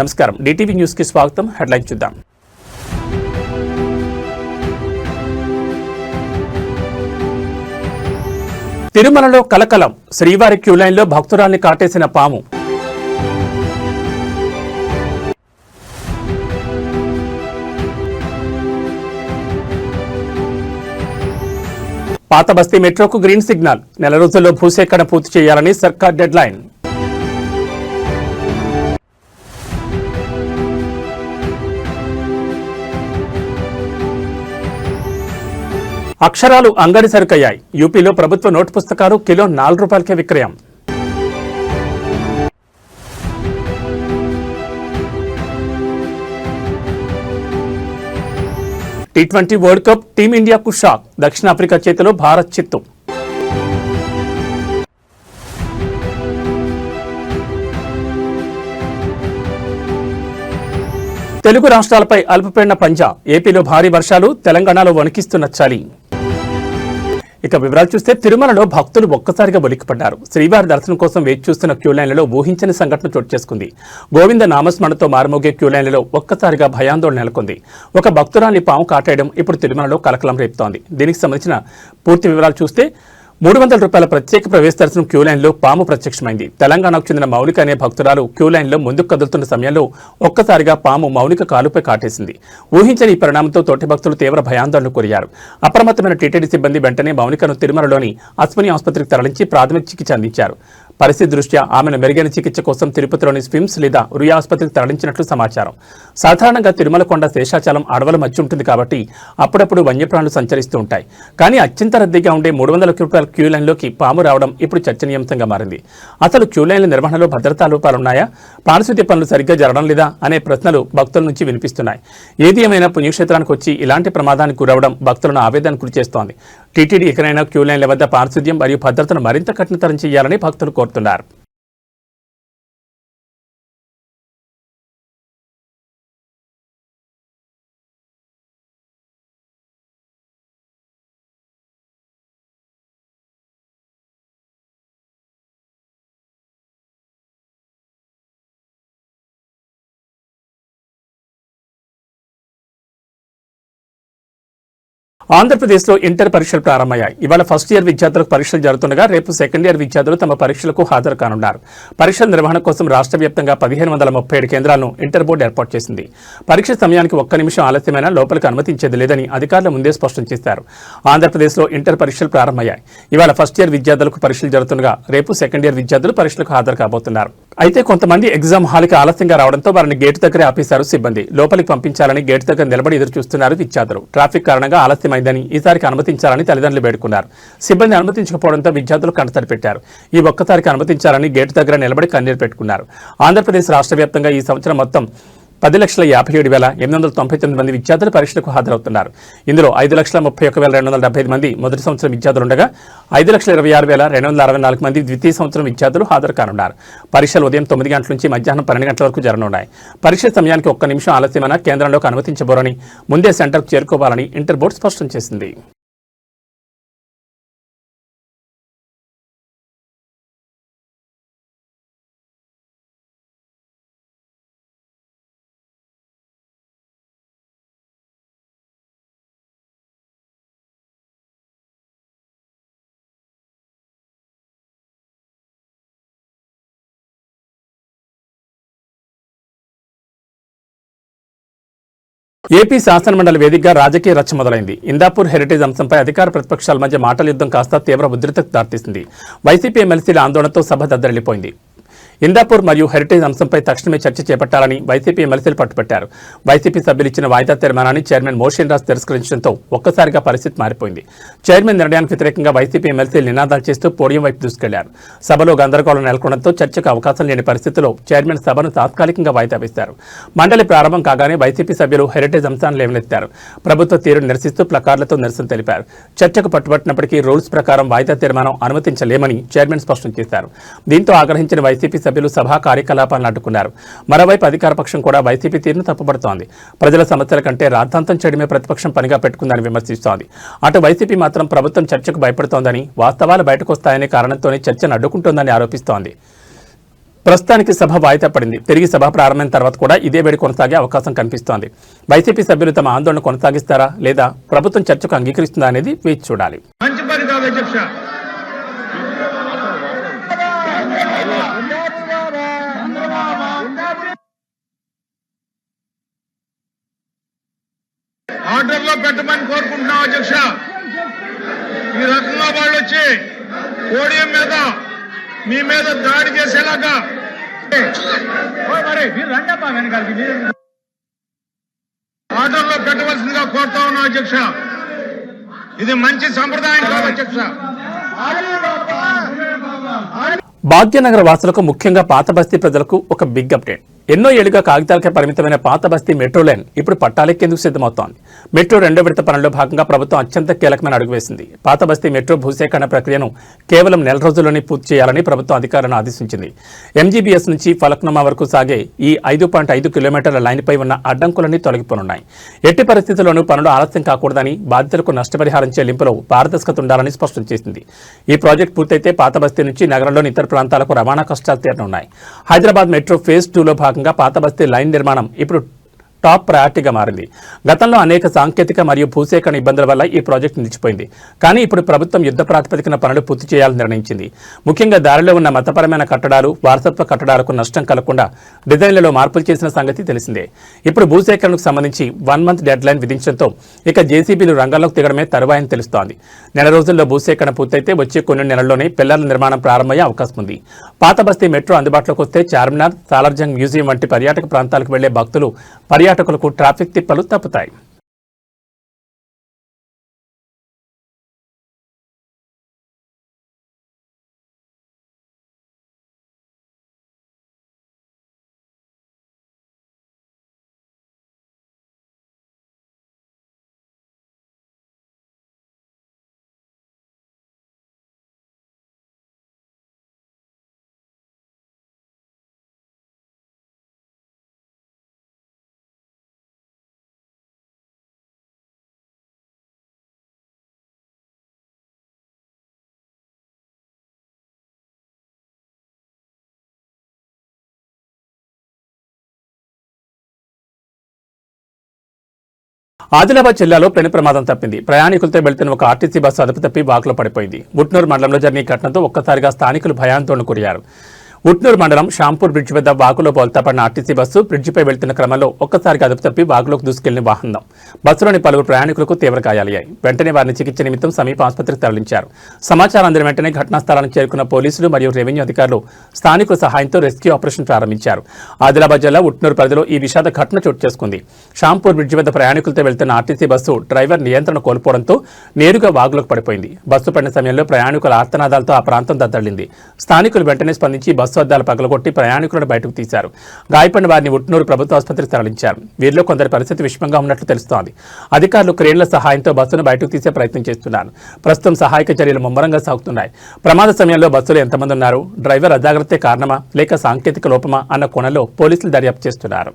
నమస్కారం DTV news కి స్వాగతం. హెడ్లైన్ చూద్దాం. తిరుమలలో కలకలం, శ్రీవారి క్యూ లైన్లో భక్తురాల్ని కాటేసిన పాము. పాత బస్తీ మెట్రోకు గ్రీన్ సిగ్నల్, నెల రోజుల్లో భూసేకరణ పూర్తి చేయాలని సర్కార్ డెడ్ లైన్. అక్షరాలు అంగడి సరుకయ్యాయి. యూపీలో ప్రభుత్వ నోటు పుస్తకాలు కిలో 4 రూపాయలకే విక్రయం. టీ20 వరల్డ్ కప్ టీమిండియాకు షాక్, దక్షిణాఫ్రికా చేతిలో భారత్ చిత్తు. తెలుగు రాష్ట్రాలపై అల్పపీడన పంజా, ఏపీలో భారీ వర్షాలు, తెలంగాణలో వణికిస్తున్న చలి. ఇక వివరాలు చూస్తే తిరుమలలో భక్తులు ఒక్కసారిగా ఒలిక్కిపడ్డారు. శ్రీవారి దర్శనం కోసం వేచి చూస్తున్న క్యూ లైన్లలో ఊహించని సంఘటన చోటు చేసుకుంది. గోవింద నామస్మరణతో మారుమోగే క్యూ లైన్లలో ఒక్కసారిగా భయాందోళన నెలకొంది. ఒక భక్తురాన్ని పాము కాటేయడం ఇప్పుడు తిరుమలలో కలకలం రేపుతోంది. దీనికి సంబంధించిన పూర్తి వివరాలు చూస్తే 300 రూపాయల ప్రత్యేక ప్రవేశ దర్శనం క్యూ లైన్లో పాము ప్రత్యక్షమైంది. తెలంగాణకు చెందిన మౌనిక అనే భక్తురాలు క్యూ లైన్లో ముందుకు కదులుతున్న సమయంలో ఒక్కసారిగా పాము మౌనిక కాలుపై కాటేసింది. ఊహించని ఈ పరిణామంతో తోటి భక్తులు తీవ్ర భయాందోళనకు గురయ్యారు. అప్రమత్తమైన టీటీడీ సిబ్బంది వెంటనే మౌనికను తిరుమలలోని అశ్విని ఆసుపత్రికి తరలించి ప్రాథమిక చికిత్స అందించారు. పరిస్థితి దృష్ట్యా ఆమెను మెరుగైన చికిత్స కోసం తిరుపతిలోని స్విమ్స్ లేదా రుయా ఆసుపత్రికి తరలించినట్లు సమాచారం. సాధారణంగా తిరుమల కొండ శేషాచలం అడవుల మధ్య ఉంటుంది కాబట్టి అప్పుడప్పుడు వన్యప్రాణులు సంచరిస్తూ ఉంటాయి. కానీ అత్యంత రద్దీగా ఉండే 300 రూపాయల క్యూ లైన్లోకి పాము రావడం ఇప్పుడు చర్చనీయాంశంగా మారింది. అసలు క్యూ లైన్ల నిర్వహణలో భద్రతా లోపాలున్నాయా, పారిశుద్ధ్య పనులు సరిగ్గా జరగడం లేదా అనే ప్రశ్నలు భక్తుల నుంచి వినిపిస్తున్నాయి. ఏది ఏమైనా పుణ్యక్షేత్రానికి వచ్చి ఇలాంటి ప్రమాదానికి గురవడం భక్తులను ఆవేదనకు గురిచేస్తోంది. టీటీడీ ఎక్కడైనా క్యూ లైన్ల వద్ద పారిశుద్ధ్యం మరియు భద్రతను మరింత కఠినతరం చేయాలని భక్తులు కోరుతున్నారు. ఆంధ్రప్రదేశ్లో ఇంటర్ పరీక్షలు ప్రారంభమయ్యాయి. ఇవాళ ఫస్ట్ ఇయర్ విద్యార్థులకు పరీక్షలు జరుగుతుండగా రేపు సెకండ్ ఇయర్ విద్యార్థులు తమ పరీక్షలకు హాజరు కానున్నారు. పరీక్షల నిర్వహణ కోసం రాష్ట్ర వ్యాప్తంగా 1537 కేంద్రాలను ఇంటర్ బోర్డు ఏర్పాటు చేసింది. పరీక్ష సమయానికి ఒక్క నిమిషం ఆలస్యమైనా లోపలికి అనుమతించేది లేదని అధికారులు ముందే స్పష్టం చేశారు. ఆంధ్రప్రదేశ్లో ఇంటర్ పరీక్షలు ప్రారంభమయ్యాయి. ఇవాళ ఫస్ట్ ఇయర్ విద్యార్థులకు పరీక్షలు జరుగుతుండగా రేపు సెకండ్ ఇయర్ విద్యార్థులు పరీక్షలకు హాజరు కాబోతున్నారు. అయితే కొంతమంది ఎగ్జామ్ హాల్కి ఆలస్యంగా రావడంతో వారిని గేటు దగ్గరే ఆపేశారు సిబ్బంది. లోపలికి పంపించాలని గేటు దగ్గర నిలబడి ఎదురు చూస్తున్నారు విద్యార్థులు. ట్రాఫిక్ కారణంగా ఆలస్యమైందని, ఈసారికి అనుమతించాలని తల్లిదండ్రులు వేడుకున్నారు. సిబ్బంది అనుమతించకపోవడంతో విద్యార్థులు కంటతడి పెట్టారు. ఈ ఒక్కసారికి అనుమతించాలని గేటు దగ్గర నిలబడి కన్నీరు పెట్టుకున్నారు. ఆంధ్రప్రదేశ్ రాష్ట్ర వ్యాప్తంగా ఈ సంవత్సరం మొత్తం 10,57,899 మంది విద్యార్థులు పరీక్షలకు హాజరవుతున్నారు. ఇందులో 5,31,275 మంది మొదటి సంవత్సరం విద్యార్థులు ఉండగా 5,26,264 మంది ద్వితీయ సంవత్సరం విద్యార్థులు హాజరు కానున్నారు. పరీక్షలు ఉదయం 9 గంటల నుంచి మధ్యాహ్నం 12 గంటల వరకు జరగనున్నాయి. పరీక్ష సమయానికి ఒక్క నిమిషం ఆలస్యమైన కేంద్రంలోకి అనుమతించబోరని, ముందే సెంటర్కు చేరుకోవాలని ఇంటర్ బోర్డు స్పష్టం చేసింది. ఏపీ శాసనమండలి వేదికగా రాజకీయ రచ్చ మొదలైంది. ఇందాపూర్ హెరిటేజ్ అంశంపై అధికార ప్రతిపక్షాల మధ్య మాటల యుద్ధం కాస్త తీవ్ర ఉద్రిక్తతకు దారితీసింది. వైసీపీ ఎమ్మెల్సీల ఆందోళనతో సభ దద్దరిల్లిపోయింది. ఇందాపూర్ మరియు హెరిటేజ్ అంశంపై తక్షణమే చర్చ చేపట్టాలని వైసీపీ ఎమ్మెల్సీలు పట్టుబట్టారు. వైసీపీ సభ్యులు ఇచ్చిన వాయిదా తీర్మానాన్ని చైర్మన్ మోషన్ రాజ్ తిరస్కరించడంతో ఒక్కసారిగా పరిస్థితి మారిపోయింది. చైర్మన్ నిర్ణయానికి వ్యతిరేకంగా వైసీపీ ఎమ్మెల్సీలు నినాదాలు చేస్తూ పోడియం వైపు దూసుకెళ్లారు. సభలో గందరగోళం నెలకొనడంతో చర్చకు అవకాశం లేని పరిస్థితిలో చైర్మన్ సభను తాత్కాలికంగా వాయిదా వేశారు. మండలి ప్రారంభం కాగానే వైసీపీ సభ్యులు హెరిటేజ్ అంశాన్ని లేవనెత్తారు. ప్రభుత్వ తీరును నిరసిస్తూ ప్లకార్డులతో నిరసన తెలిపారు. చర్చకు పట్టుబట్టినప్పటికీ రూల్స్ ప్రకారం వాయిదా తీర్మానం అనుమతించలేమని చైర్మన్ స్పష్టం చేశారు. దీంతో ఆగ్రహించిన వైసీపీ సభ్యులు సభా కార్యకలాపాలను అడ్డుకున్నారు. మరోవైపు అధికార పక్షం కూడా వైసీపీ తీరును తప్పుపడుతోంది. ప్రజల సమస్యల కంటే రాద్ధాంతం చేయడమే ప్రతిపక్షం పనిగా పెట్టుకుందని విమర్శిస్తోంది. అటు వైసీపీ మాత్రం ప్రభుత్వం చర్చకు భయపడుతోందని, వాస్తవాలు బయటకు వస్తాయనే కారణంతోనే చర్చను అడ్డుకుంటోందని ఆరోపిస్తోంది. ప్రస్తుతానికి సభ వాయిదా పడింది. తిరిగి సభ ప్రారంభమైన తర్వాత కూడా ఇదే వేడి కొనసాగే అవకాశం కనిపిస్తోంది. వైసీపీ సభ్యులు తమ ఆందోళన కొనసాగిస్తారా లేదా ప్రభుత్వం చర్చకు అంగీకరిస్తుందా అనేది వేచి చూడాలి. ఆర్డర్లో పెట్టమని కోరుకుంటున్నాం అధ్యక్ష. ఈ రకంగా వాళ్ళు వచ్చి పోడియం మీద మీ మీద దాడి చేసేలాగా ఆర్డర్లో పెట్టవలసిందిగా కోరుతా ఉన్నాం అధ్యక్ష. ఇది మంచి సంప్రదాయం కాదు అధ్యక్ష. భాగ్యనగర వాసులకు ముఖ్యంగా పాత బస్తీ ప్రజలకు ఒక బిగ్ అప్డేట్. ఎన్నో ఏళ్లుగా కాగితాలకే పరిమితమైన పాత బస్తీ మెట్రో లైన్ ఇప్పుడు పట్టాలెక్కేందుకు సిద్ధమవుతోంది. మెట్రో 2వ విడత పనుల్లో భాగంగా ప్రభుత్వం అత్యంత కీలకమైన అడుగు వేసింది. పాత బస్తీ మెట్రో భూసేకరణ ప్రక్రియను కేవలం నెల రోజుల్లోనే పూర్తి చేయాలని ప్రభుత్వం అధికారులను ఆదేశించింది. ఎంజీబీఎస్ నుంచి ఫలక్నుమా వరకు సాగే ఈ 5.5 కిలోమీటర్ల లైన్పై ఉన్న అడ్డంకులన్నీ తొలగిపోనున్నాయి. ఎట్టి పరిస్థితుల్లోనూ పనులు ఆలస్యం కాకూడదని, బాధితులకు నష్టపరిహారం చెల్లింపులో పారదర్శకత ఉండాలని స్పష్టం చేసింది. ఈ ప్రాజెక్టు పూర్తయితే పాత బస్తీ నుంచి నగరంలోని ఇతర ప్రాంతాలకు రవాణా కష్టాలు తీరనున్నాయి. హైదరాబాద్ మెట్రో ఫేజ్ 2లో భాగంగా పాత బస్తీ లైన్ నిర్మాణం ఇప్పుడు టాప్ ప్రయారిటీగా మారింది. గతంలో అనేక సాంకేతిక మరియు భూసేకరణ ఇబ్బందుల వల్ల ఈ ప్రాజెక్టు నిలిచిపోయింది. కానీ ఇప్పుడు ప్రభుత్వం యుద్ధ ప్రాతిపదికన పనులు పూర్తి చేయాలని నిర్ణయించింది. ముఖ్యంగా దారిలో ఉన్న మతపరమైన కట్టడాలు, వారసత్వ కట్టడాలకు నష్టం కలగకుండా డిజైన్లలో మార్పులు చేసిన సంగతి తెలిసిందే. ఇప్పుడు భూసేకరణకు సంబంధించి 1 మంత్ డెడ్ లైన్ విధించడంతో ఇక జేసీబీలు రంగంలోకి దిగడమే తరువాయని తెలుస్తోంది. నెల రోజుల్లో భూసేకరణ పూర్తయితే వచ్చే కొన్ని నెలల్లోనే పిల్లర్ల నిర్మాణం ప్రారంభమయ్యే అవకాశం ఉంది. పాత బస్తీ మెట్రో అందుబాటులోకి వస్తే చార్మినార్, సాలార్జంగ్ మ్యూజియం వంటి పర్యాటక ప్రాంతాలకు వెళ్లే భక్తులు, పర్యాటకులకు ట్రాఫిక్ తిప్పలు తప్పుతాయి. ఆదిలాబాద్ జిల్లాలో పెను ప్రమాదం తప్పింది. ప్రయాణికులతో వెళ్తున్న ఒక ఆర్టీసీ బస్సు అదుపు తప్పి వాగులో పడిపోయింది. ఉట్నూరు మండలంలో జరిగిన ఘటనతో ఒక్కసారిగా స్థానికులు భయాందోళన గురయ్యారు. ఉట్నూరు మండలం షాంపూర్ బ్రిడ్జ్ వద్ద వాగులో బోల్తాపడిన ఆర్టీసీ బస్సు బ్రిడ్జిపై వెళ్తున్న క్రమంలో ఒక్కసారిగా అదుపు తప్పి వాగులోకి దూసుకెళ్లిన వాహనం బస్సులోని పలువురు ప్రయాణికులకు తీవ్ర గాయాలయ్యాయి. వెంటనే వారిని చికిత్స నిమిత్తం సమీప ఆసుపత్రికి తరలించారు. సమాచారం అందిన వెంటనే ఘటనా స్థలానికి చేరుకున్న పోలీసులు మరియు రెవెన్యూ అధికారులు స్థానికుల సహాయంతో రెస్క్యూ ఆపరేషన్ ప్రారంభించారు. ఆదిలాబాద్ జిల్లా ఉట్నూరు పరిధిలో ఈ విషాద ఘటన చోటు చేసుకుంది. షాంపూర్ బ్రిడ్జి వద్ద ప్రయాణికులతో వెళ్తున్న ఆర్టీసీ బస్సు డ్రైవర్ నియంత్రణ కోల్పోవడంతో నేరుగా వాగులోకి పడిపోయింది. బస్సు పడిన సమయంలో ప్రయాణికుల ఆర్తనాదాలతో ఆ ప్రాంతం దద్దలింది. స్థానికులు వెంటనే స్పందించి బస్సు అద్దాలు పగలగొట్టి ప్రయాణికులను బయటకు తీశారు. గాయపడిన వారిని ఉట్నూరు ప్రభుత్వ ఆసుపత్రికి తరలించారు. వీరిలో కొందరి పరిస్థితి విషమంగా ఉన్నట్లు తెలుస్తోంది. అధికారులు క్రేన్ల సహాయంతో బస్సును బయటకు తీసే ప్రయత్నం చేస్తున్నారు. ప్రస్తుతం సహాయక చర్యలు ముమ్మరంగా సాగుతున్నాయి. ప్రమాద సమయంలో బస్సులో ఎంతమంది ఉన్నారు, డ్రైవర్ అజాగ్రత్తే కారణమా లేక సాంకేతిక లోపమా అన్న కోణంలో పోలీసులు దర్యాప్తు చేస్తున్నారు.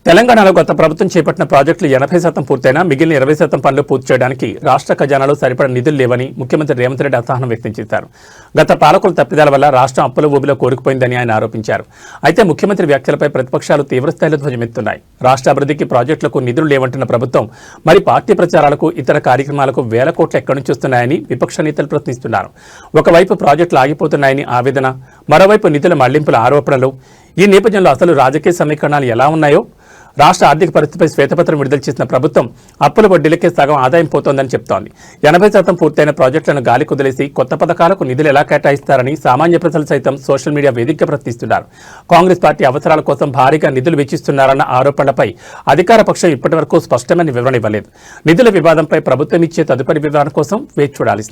తెలంగాణలో గత ప్రభుత్వం చేపట్టిన ప్రాజెక్టులు 80% పూర్తయినా మిగిలిన 20% పనులు పూర్తి చేయడానికి రాష్ట్ర ఖజానాలో సరిపడ నిధులు లేవని ముఖ్యమంత్రి రేవంత్ రెడ్డి అసహనం వ్యక్తం చేశారు. గత పాలకుల తప్పిదాల వల్ల రాష్ట్రం అప్పుల ఊబిలో కోరుకుపోయిందని ఆయన ఆరోపించారు. అయితే ముఖ్యమంత్రి వ్యాఖ్యలపై ప్రతిపక్షాలు తీవ్రస్థాయిలో ధ్వజమెత్తున్నాయి. రాష్ట్ర అభివృద్ధికి ప్రాజెక్టులకు నిధులు లేవంటున్న ప్రభుత్వం మరి పార్టీ ప్రచారాలకు, ఇతర కార్యక్రమాలకు వేల కోట్లు ఎక్కడి నుంచి వస్తున్నాయని విపక్ష నేతలు ప్రశ్నిస్తున్నారు. ఒకవైపు ప్రాజెక్టులు ఆగిపోతున్నాయని ఆవేదన, మరోవైపు నిధుల మళ్లింపుల ఆరోపణలు. ఈ నేపథ్యంలో అసలు రాజకీయ సమీకరణాలు ఎలా ఉన్నాయో, రాష్ట్ర ఆర్థిక పరిస్థితిపై శ్వేతపత్రం విడుదల చేసిన ప్రభుత్వం అప్పుల వడ్డీలకే సగం ఆదాయం పోతోందని చెప్తోంది. 80% పూర్తయిన ప్రాజెక్టులను గాలి కుదిలేసి కొత్త పథకాలకు నిధులు ఎలా కేటాయిస్తారని సామాన్య ప్రజలు సైతం సోషల్ మీడియా వేదికగా ప్రశ్నిస్తున్నారు. కాంగ్రెస్ పార్టీ అవసరాల కోసం భారీగా నిధులు వెచ్చిస్తున్నారన్న ఆరోపణలపై అధికార పక్షం ఇప్పటి వరకు స్పష్టమైన వివరణ ఇవ్వలేదు. నిధుల వివాదంపై ప్రభుత్వం ఇచ్చే తదుపరి వివరణ కోసం వేచి చూడాలి.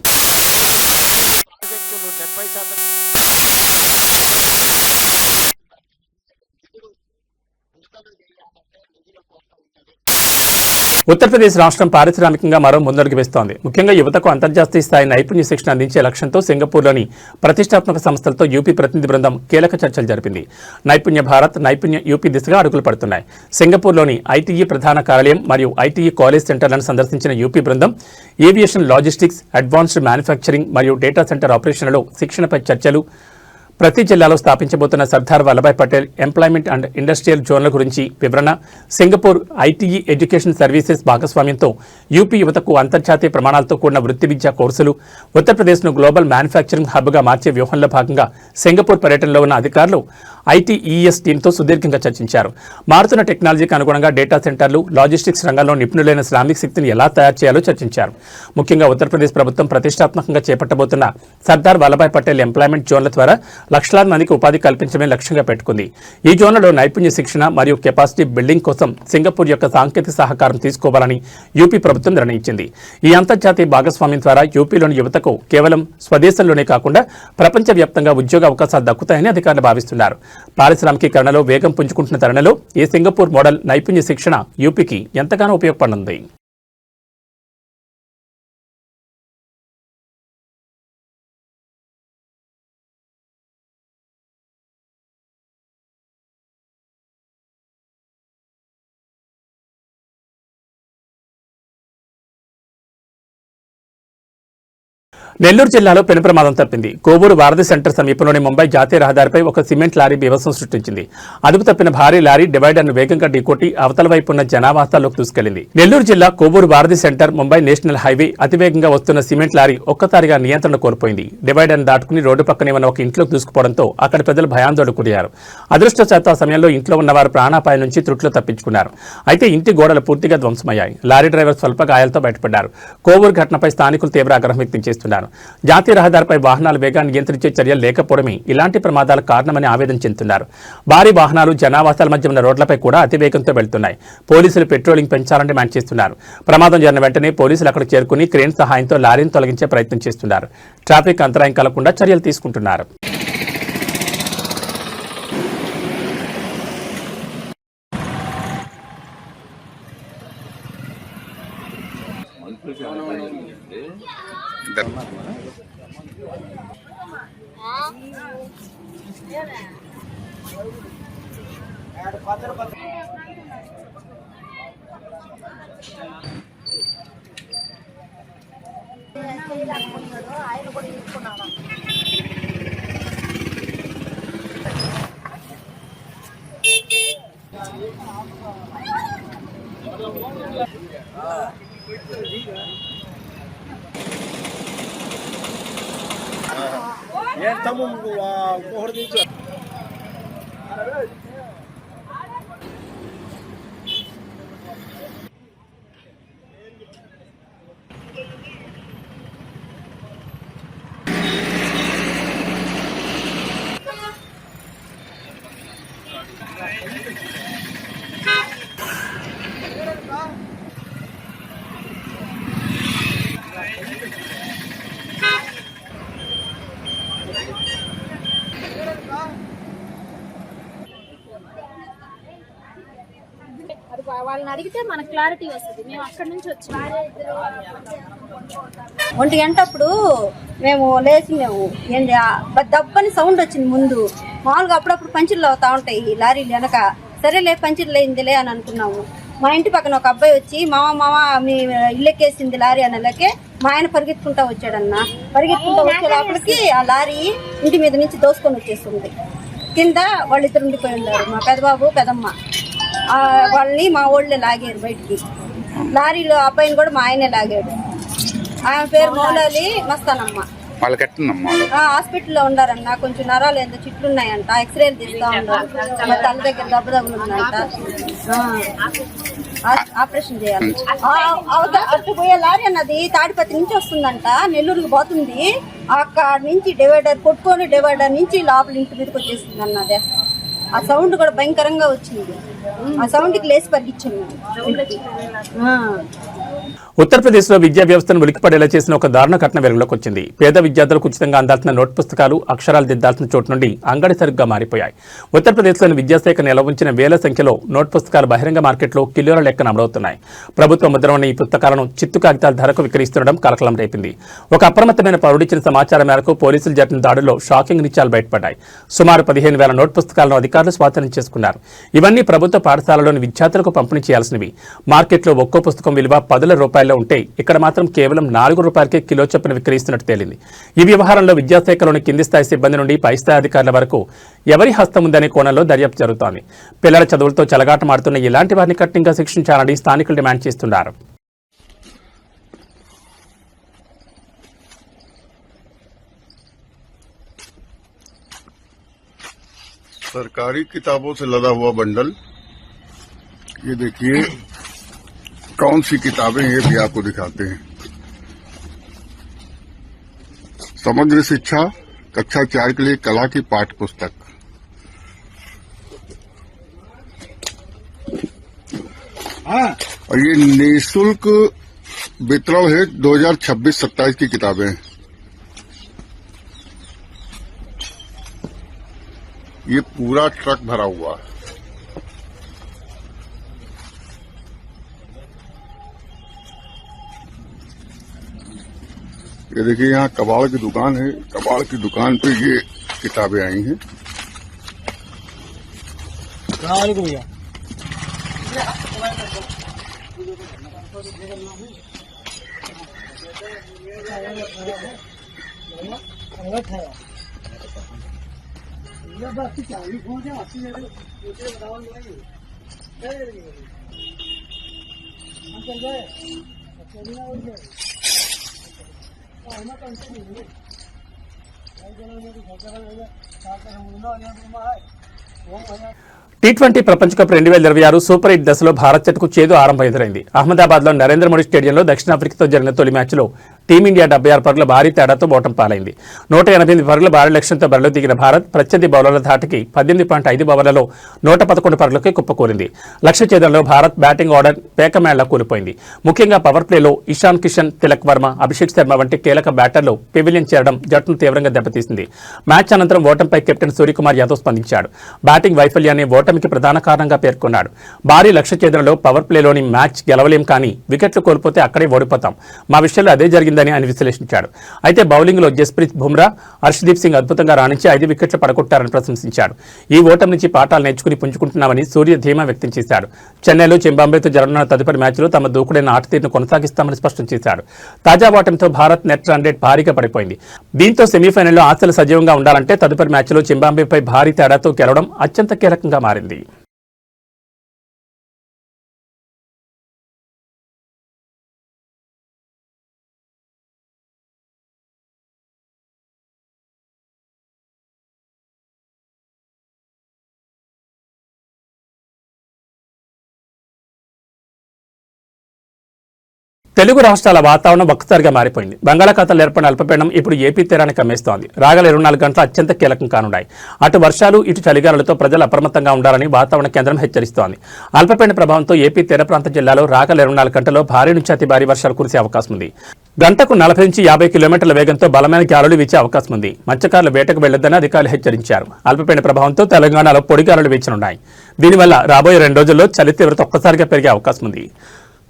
ఉత్తరప్రదేశ్ రాష్ట్రం పారిశ్రామికంగా మరో ముందడుగు వేస్తోంది. ముఖ్యంగా యువతకు అంతర్జాతీయ స్థాయి నైపుణ్య శిక్షణ అందించే లక్ష్యంతో సింగపూర్లోని ప్రతిష్టాత్మక సంస్థలతో యూపీ ప్రతినిధి బృందం కీలక చర్చలు జరిపింది. నైపుణ్య భారత్, నైపుణ్య యూపీ దిశగా అడుగులు పడుతున్నాయి. సింగపూర్లోని ఐటీఈ ప్రధాన కార్యాలయం మరియు ఐటీఈ కాలేజ్ సెంటర్లను సందర్శించిన యూపీ బృందం ఏవియేషన్, లాజిస్టిక్స్, అడ్వాన్స్డ్ మ్యానుఫ్యాక్చరింగ్ మరియు డేటా సెంటర్ ఆపరేషన్లలో శిక్షణపై చర్చలు, ప్రతి జిల్లాలో స్థాపించబోతున్న Sardar Vallabhbhai Patel employment and industrial జోన్ల గురించి వివరణ, సింగపూర్ ఐటీఈ ఎడ్యుకేషన్ సర్వీసెస్ భాగస్వామ్యంతో యూపీ యువతకు అంతర్జాతీయ ప్రమాణాలతో కూడిన వృత్తి విద్యా కోర్సులు, ఉత్తరప్రదేశ్ను గ్లోబల్ మ్యానుఫ్యాక్చరింగ్ హబ్గా మార్చే వ్యూహంలో భాగంగా సింగపూర్ పర్యటనలో ఉన్న అధికారులు ఐటీఈఎస్ టీంతో సుదీర్ఘంగా చర్చించారు. మారుతున్న టెక్నాలజీకి అనుగుణంగా డేటా సెంటర్లు, లాజిస్టిక్స్ రంగంలో నిపుణులైన శ్రామిక శక్తిని ఎలా తయారు చేయాలో చర్చించారు. ముఖ్యంగా ఉత్తరప్రదేశ్ ప్రభుత్వం ప్రతిష్టాత్మకంగా చేపట్టబోతున్న సర్దార్ వల్లభాయ్ పటేల్ ఎంప్లాయ్మెంట్ జోన్ల ద్వారా లక్షలాది మందికి ఉపాధి కల్పించడమే లక్ష్యంగా పెట్టుకుంది. ఈ జోన్లలో నైపుణ్య శిక్షణ మరియు కెపాసిటీ బిల్డింగ్ కోసం సింగపూర్ యొక్క సాంకేతిక సహకారం తీసుకోవాలని యూపీ ప్రభుత్వం నిర్ణయించింది. ఈ అంతర్జాతీయ భాగస్వామ్యం ద్వారా యూపీలోని యువతకు కేవలం స్వదేశంలోనే కాకుండా ప్రపంచవ్యాప్తంగా ఉద్యోగ అవకాశాలు దక్కుతాయని అధికారులు భావిస్తున్నారు. పారిశ్రామికీకరణలో వేగం పుంజుకుంటున్న తరుణంలో ఈ సింగపూర్ మోడల్ నైపుణ్య శిక్షణ యూపీకి ఎంతగానో ఉపయోగపడనుంది. నెల్లూరు జిల్లాలో పెను ప్రమాదం తప్పింది. కోవూరు వారధి సెంటర్ సమీపంలోని ముంబై జాతీయ రహదారిపై ఒక సిమెంట్ లారీ బీభత్సం సృష్టించింది. అదుపు తప్పిన భారీ లారీ డివైడర్ను వేగంగా ఢీకొట్టి అవతల వైపు ఉన్న జనావాసాల్లోకి దూసుకెళ్లింది. నెల్లూరు జిల్లా కోవూరు వారధి సెంటర్ ముంబై నేషనల్ హైవే అతివేగంగా వస్తున్న సిమెంట్ లారీ ఒక్కసారిగా నియంత్రణ కోల్పోయింది. డివైడర్ను దాటుకుని రోడ్డు పక్కనే ఉన్న ఒక ఇంట్లోకి దూసుకుపోవడంతో అక్కడి ప్రజలు భయాందోళనకు గురయ్యారు. అదృష్టవశాత్తు ఆ సమయంలో ఇంట్లో ఉన్నవారు ప్రాణాపాయం నుంచి త్రుట్లో తప్పించుకున్నారు. అయితే ఇంటి గోడలు పూర్తిగా ధ్వంసమయ్యాయి. లారీ డ్రైవర్ స్వల్ప గాయాలతో బయటపడ్డారు. కోవూరు ఘటనపై స్థానికులు తీవ్ర ఆగ్రహం వ్యక్తం చేస్తున్నారు. జాతీయ రహదారిపై వాహనాల వేగాన్ని నియంత్రించే చర్యలు లేకపోవడమే ఇలాంటి ప్రమాదాలకు కారణమని ఆవేదన చెందుతున్నారు. భారీ వాహనాలు జనావాసాల మధ్య ఉన్న రోడ్లపై కూడా అతివేగంతో వెళ్తున్నాయి. పోలీసులు పెట్రోలింగ్ పెంచాలని డిమాండ్ చేస్తున్నారు. ప్రమాదం జరిగిన వెంటనే పోలీసులు అక్కడికి చేరుకుని క్రేన్ సహాయంతో లారీని తొలగించే ప్రయత్నం చేస్తున్నారు. ట్రాఫిక్ అంతరాయం కలగకుండా చర్యలు తీసుకుంటున్నారు. వాళ్ళని అడిగితే మనకు క్లారిటీ వస్తుంది. మేము అక్కడి నుంచి వచ్చి 1 గంటప్పుడు మేము లేచినాము. ఏంటి దబ్బని సౌండ్ వచ్చింది. ముందు మామూలుగా అప్పుడప్పుడు పంచులు అవుతా ఉంటాయి ఈ లారీలు వెనక. సరేలే పంచులు అయిందిలే అని అనుకున్నాము. మా ఇంటి పక్కన ఒక అబ్బాయి వచ్చి మామ మీ ఇల్లెక్కేసింది లారీ అనలేకే మా ఆయన పరిగెత్తుకుంటా వచ్చాడన్న. పరిగెత్తుకుంటా వచ్చే లోపలికి ఆ లారీ ఇంటి మీద నుంచి దోసుకొని వచ్చేస్తుంది. కింద వాళ్ళిద్దరు ఉండిపోయి ఉన్నారు, మా పెదబాబు పెదమ్మ. వాళ్ళని మా ఊళ్ళో లాగారు బయటికి. లారీలో అబ్బాయిని కూడా మా ఆయనే లాగాడు. ఆయన పేరు మౌలాలి మస్తానమ్మ. హాస్పిటల్లో ఉండారన్న. కొంచెం నరాలు ఎంత చిట్లు ఉన్నాయంట. ఎక్స్రేలు తీస్తా ఉన్నారు. మా తల దగ్గర దెబ్బలు ఉందంట. ఆపరేషన్ చేయాలి. అటు పోయే లారీ అన్నది తాడిపత్రి నుంచి వస్తుందంట, నెల్లూరుకి పోతుంది. అక్కడ నుంచి డివైడర్ కొట్టుకొని డివైడర్ నుంచి లోపల ఇంటి మీదకి వచ్చేస్తుంది అన్నదే. ఆ సౌండ్ కూడా భయంకరంగా వచ్చింది. ఆ సౌండ్కి లేచి పరిగించాను. ఉత్తరప్రదేశ్లో విద్యా వ్యవస్థను ఉలిక్కిపడేలా చేసిన ఒక దారుణ ఘటన వెలుగులోకి వచ్చింది. పేద విద్యార్థులకు ఉచితంగా అందాల్సిన నోట్ పుస్తకాలు, అక్షరాలు దిద్దాల్సిన చోటు నుండి అంగడి సరుగ్గా మారిపోయాయి. ఉత్తరప్రదేశ్లోని విద్యాశాఖ నిల్వ ఉంచిన వేల సంఖ్యలో నోట్ పుస్తకాలు బహిరంగ మార్కెట్లో కిలోల లెక్కన అమలవుతున్నాయి. ప్రభుత్వ ముద్ర ఉన్న ఈ పుస్తకాలను చిత్తు కాగితాల ధరకు విక్రయిస్తుండడం కలకలం రేపింది. ఒక అప్రమత్తమైన పౌరుడిచ్చిన సమాచారం మేరకు పోలీసులు జరిపిన దాడుల్లో షాకింగ్ నిత్యాలు బయటపడ్డాయి. సుమారు 15,000 నోట్ పుస్తకాలను అధికారులు స్వాధీనం చేసుకున్నారు. ఇవన్నీ ప్రభుత్వ పాఠశాలలోని విద్యార్థులకు పంపిణీ చేయాల్సినవి. మార్కెట్లో ఒక్కో పుస్తకం విలువ 10,000 రూపాయల్లో ఉంటే ఇక్కడ మాత్రం కేవలం 4 రూపాయలకే కిలో చొప్పున విక్రయిస్తున్నట్టు తేలింది. ఈ వ్యవహారంలో విద్యాశాఖలోని కింది స్థాయి సిబ్బంది నుండి పై స్థాయి అధికారుల వరకు ఎవరి హస్తం ఉందనే కోణంలో దర్యాప్తు జరుగుతోంది. పిల్లల చదువులతో చెలగాటమాడుతున్న ఇలాంటి వారిని కఠినంగా శిక్షించాలని స్థానికులు డిమాండ్ చేస్తున్నారు. सरकारी किताबों से लदा हुआ बंडल, ये देखिए कौन सी किताबें ये भी आपको दिखाते हैं। समग्र शिक्षा कक्षा 4 के लिए कला की पाठ्य पुस्तक, और ये निःशुल्क वितरण है 2026-27 की किताबें। ये पूरा ट्रक भरा हुआ है। ये देखिए यहाँ कबाड़ की दुकान है, कबाड़ की दुकान पे ये किताबें आई हैं। T20 ప్రపంచ కప్ 2026 సూపర్ 8 దశలో భారత్ జట్టుకు చేదు ఆరంభం ఎదురైంది. అహ్మదాబాద్లో నరేంద్ర మోడీ స్టేడియంలో దక్షిణాఫ్రికాతో జరిగిన తొలి మ్యాచ్లో టీమిండియా 76 పరుగుల భారీ తేడాతో ఓటం పాలైంది. 188 పరుగుల భారీ లక్ష్యంతో బరిలో దిగిన భారత్ ప్రత్యర్థి బౌలర్ల ధాటికి 18.5 ఓవర్లలో 111 పరుగులకే కుప్పకూలింది. లక్ష్య ఛేదనలో భారత్ బ్యాటింగ్ ఆర్డర్ పేకమేళ్లా కూలిపోయింది. ముఖ్యంగా పవర్ ప్లేలో ఇషాన్ కిషన్, తిలక్ వర్మ, అభిషేక్ శర్మ వంటి కీలక బ్యాటర్లు పెవిలియన్ చేరడం జట్టును తీవ్రంగా దెబ్బతీసింది. మ్యాచ్ అనంతరం ఓటంపై కెప్టెన్ సూర్యకుమార్ యాదవ్ స్పందించాడు. బ్యాటింగ్ వైఫల్యాన్ని ఓటమికి ప్రధాన కారణంగా పేర్కొన్నాడు. భారీ లక్ష్య ఛేదనలో పవర్ ప్లేలోని మ్యాచ్ గెలవలేం, కానీ వికెట్లు కోల్పోతే అక్కడే ఓడిపోతాం. మా విషయంలో అదే జరిగిందని ఆయన విశ్లేషించాడు. అయితే బౌలింగ్లో జస్ప్రీత్ బుమ్రా, హర్షదీప్ సింగ్ అద్భుతంగా రాణించి 5 వికెట్లు పడగొట్టారని ప్రశంసించాడు. ఈ ఓటమి నుంచి పాఠాలు నేర్చుకుని పుంజుకుంటున్నామని సూర్య ధీమా వ్యక్తం చేశాడు. చెన్నైలో జింబాబ్వేతో జరగనున్న తదుపరి మ్యాచ్లో తమ దూకుడైన ఆట తీరును కొనసాగిస్తామని స్పష్టం చేశాడు. తాజా ఓటమితో భారత్ నెట్ రన్ రేట్ భారీగా పడిపోయింది. దీంతో సెమీఫైనల్లో ఆశలు సజీవంగా ఉండాలంటే తదుపరి మ్యాచ్లో జింబాబ్వేపై భారీ తేడాతో గెలవడం అత్యంత కీలకంగా మారింది. తెలుగు రాష్ట్రాల వాతావరణం ఒక్కసారిగా మారిపోయింది. బంగాళాఖాతంలో ఏర్పడిన అల్పపీడనం ఇప్పుడు ఏపీ తీరానికి కమ్మేస్తోంది. రాగల 24 గంటలు అత్యంత కీలకం కానున్నాయి. అటు వర్షాలు, ఇటు చలిగాలులతో ప్రజలు అప్రమత్తంగా ఉండాలని వాతావరణ కేంద్రం హెచ్చరిస్తోంది. అల్పపీడన ప్రభావంతో ఏపీ తీర ప్రాంత జిల్లాలో రాగల 24 గంటల్లో భారీ నుంచి అతి భారీ వర్షాలు కురిసే అవకాశం ఉంది. గంటకు 40 నుంచి 50 కిలోమీటర్ల వేగంతో బలమైన గాలులు వీచే అవకాశం ఉంది. మత్స్యకారులు వేటకు వెళ్లొద్దని అధికారులు హెచ్చరించారు. అల్పపీడన ప్రభావంతో తెలంగాణలో పొడిగాలులు వీచనున్నాయి. దీనివల్ల రాబోయే 2 రోజుల్లో చలి తీవ్రత ఒక్కసారిగా పెరిగే అవకాశం ఉంది.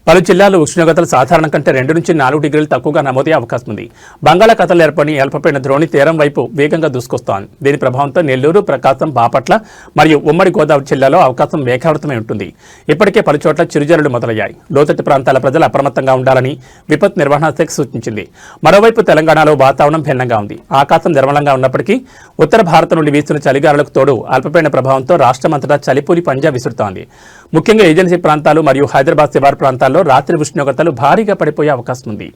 పలు జిల్లాల్లో ఉష్ణోగ్రతలు సాధారణం కంటే 2 నుంచి 4 డిగ్రీలు తక్కువగా నమోదయ్యే అవకాశం ఉంది. బంగాళాఖాతంలో ఏర్పడిన అల్పపీడన ద్రోణి తీరం వైపు వేగంగా దూసుకొస్తోంది. దీని ప్రభావంతో నెల్లూరు, ప్రకాశం, బాపట్ల మరియు ఉమ్మడి గోదావరి జిల్లాలో అవకాశం మేఘావృతమై ఉంటుంది. ఇప్పటికే పలుచోట్ల చిరుజల్లులు మొదలయ్యాయి. లోతట్టు ప్రాంతాల ప్రజలు అప్రమత్తంగా ఉండాలని విపత్తు నిర్వహణ శాఖ సూచించింది. మరోవైపు తెలంగాణలో వాతావరణం భిన్నంగా ఉంది. ఆకాశం నిర్మలంగా ఉన్నప్పటికీ ఉత్తర భారత్ నుండి వీస్తున్న చలిగాలులకు తోడు అల్పపీడన ప్రభావంతో రాష్ట్రమంతటా చలిపూరి పంజా విసురుతోంది. ముఖ్యంగా ఏజెన్సీ ప్రాంతాలు మరియు హైదరాబాద్ శివారు ప్రాంతాల్లో రాత్రి ఉష్ణోగ్రతలు భారీగా పడిపోయే అవకాశం ఉంది.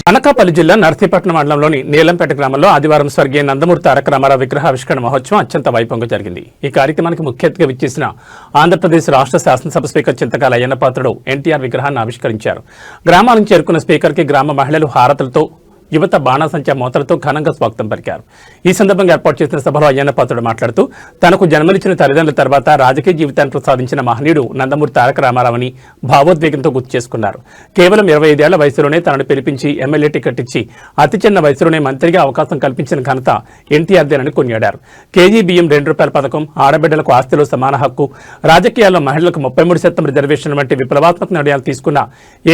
అనకాపల్లి జిల్లా నర్సీపట్నం మండలంలోని నీలంపేట గ్రామంలో ఆదివారం స్వర్గీయ నందమూరి తారక రామారావు విగ్రహావిష్కరణ మహోత్సవం అత్యంత వైభవంగా జరిగింది. ఈ కార్యక్రమానికి ముఖ్య అతిథిగా విచ్చేసిన ఆంధ్రప్రదేశ్ రాష్ట్ర శాసనసభ స్పీకర్ చింతకాయల అయ్యన్న పాత్రుడు ఎన్టీఆర్ విగ్రహాన్ని ఆవిష్కరించారు. గ్రామానికి చేరుకున్న స్పీకర్కి గ్రామ మహిళలు హారతులతో, యువత బాణాసంచా మోతలతో ఘనంగా స్వాగతం పలికారు. ఈ సందర్భంగా ఏర్పాటు చేసిన సభలో అయ్యన్న పాత్రుడు మాట్లాడుతూ తనకు జన్మనిచ్చిన తల్లిదండ్రుల తర్వాత రాజకీయ జీవితాన్ని ప్రసాదించిన మహనీయుడు నందమూరి తారక రామారావుని భావోద్వేగంతో గుర్తు చేసుకున్నారు. కేవలం 25 ఏళ్ల వయసులోనే తనను పిలిపించి ఎమ్మెల్యే టికెట్ ఇచ్చి అతి చిన్న వయసులోనే మంత్రిగా అవకాశం కల్పించిన ఘనత ఎన్టీఆర్దేనని కొనియాడారు. కేజీ బియ్యం ₹2 పథకం, ఆడబిడ్డలకు ఆస్తిలో సమాన హక్కు, రాజకీయాల్లో మహిళలకు 33% రిజర్వేషన్ వంటి విప్లవాత్మక నిర్ణయాలు తీసుకున్న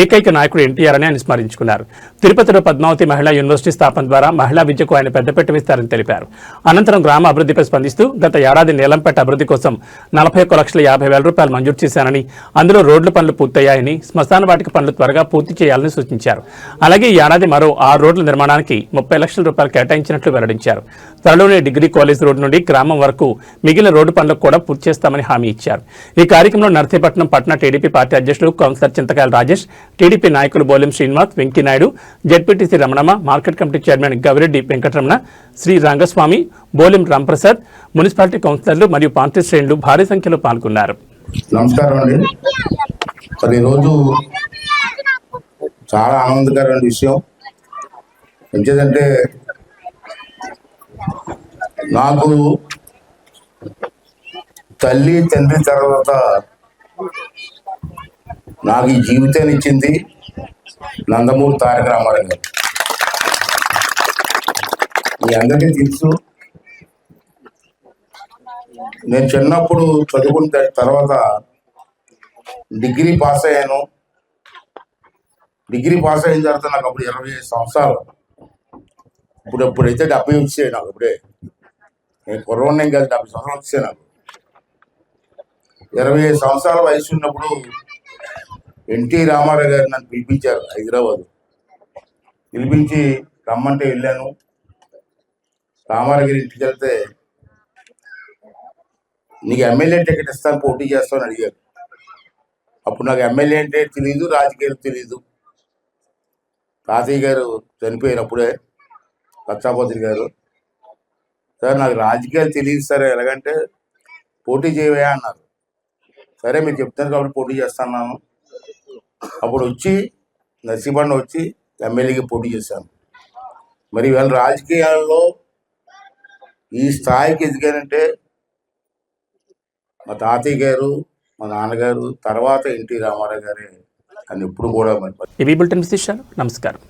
ఏకైక నాయకుడు ఎన్టీఆర్ అని ఆయన స్మరించుకున్నారు. తిరుపతిలో పద్మావతి మహిళా యూనివర్సిటీ స్థాపన ద్వారా మహిళా విద్యకు ఆయన పెద్దపీట వేస్తారని తెలిపారు. అనంతరం గ్రామ అభివృద్ధిపై స్పందిస్తూ గత ఏడాది నీలంపేట అభివృద్ధి కోసం ₹41,50,000 మంజూరు చేశానని, అందులో రోడ్ల పనులు పూర్తయ్యాయని, శ్మశాన వాటిక పనులు త్వరగా పూర్తి చేయాలని సూచించారు. అలాగే ఈ ఏడాది మరో 6 రోడ్ల నిర్మాణానికి ₹30 లక్షల కేటాయించినట్లు వెల్లడించారు. త్వరలోనే డిగ్రీ కాలేజ్ రోడ్డు నుండి గ్రామం వరకు మిగిలిన రోడ్డు పనులకు కూడా పూర్తి చేస్తామని హామీ ఇచ్చారు. ఈ కార్యక్రమంలో నర్సీపట్నం పట్టణ టీడీపీ పార్టీ అధ్యక్షులు కౌన్సిలర్ చింతకాయల రాజేష్, టీడీపీ నాయకులు Bolem Srinivas, Venkinaidu, ZPTC Ramanamma, market committee chairman Gavireddy Venkataramana, Shri Rangaswamy, Bolem Ramprasad, municipality కౌన్సిలర్లు మరియు పార్టీ శ్రేణులు భారీ సంఖ్యలో పాల్గొన్నారు. నమస్కారం అండి. మరి ఈరోజు చాలా ఆనందకరమైన విషయం ఏంటంటే, నాకు తల్లి తండ్రి తర్వాత నాకు ఈ జీవితాన్ని ఇచ్చింది నందమూరి తారక రామారావు గారు. మీ అందరికీ తెలుసు, నేను చిన్నప్పుడు చదువుకున్న తర్వాత డిగ్రీ పాస్ అయ్యాను. డిగ్రీ పాస్ అయిన తర్వాత నాకు అప్పుడు 25 సంవత్సరాలు. ఇప్పుడైతే 70 వచ్చాయి నాకు. ఇప్పుడే నేను కుర్రవాడిని కాదు, 70 సంవత్సరాలు వచ్చాయి నాకు. 25 సంవత్సరాల వయసు ఉన్నప్పుడు ఎన్టీ రామారావు గారు నన్ను పిలిపించారు హైదరాబాద్. పిలిపించి రమ్మంటే వెళ్ళాను. రామారావు గారి ఇంటికి వెళ్తే, నీకు ఎమ్మెల్యే టికెట్ ఇస్తాను, పోటీ చేస్తాను అడిగారు. అప్పుడు నాకు ఎమ్మెల్యే అంటే తెలియదు, రాజకీయాలు తెలియదు. తాతయ్య గారు చనిపోయినప్పుడే లక్షాపతి గారు, సార్ నాకు రాజకీయాలు తెలియదు సార్, ఎలాగంటే పోటీ చేయవా అన్నారు. సరే మీరు చెప్తారు కాబట్టి పోటీ చేస్తాను. అప్పుడు వచ్చి నర్సీపట్నం వచ్చి ఎమ్మెల్యేకి పోటీ చేశాను. మరి వీళ్ళ రాజకీయాల్లో ఈ స్థాయికి ఎదిగానంటే మా తాతయ్య గారు, మా నాన్నగారు, తర్వాత ఎన్టీ రామారావు గారే అని ఎప్పుడు కూడా. ఇవి బులెటిన్ విశేషాలు. నమస్కారం.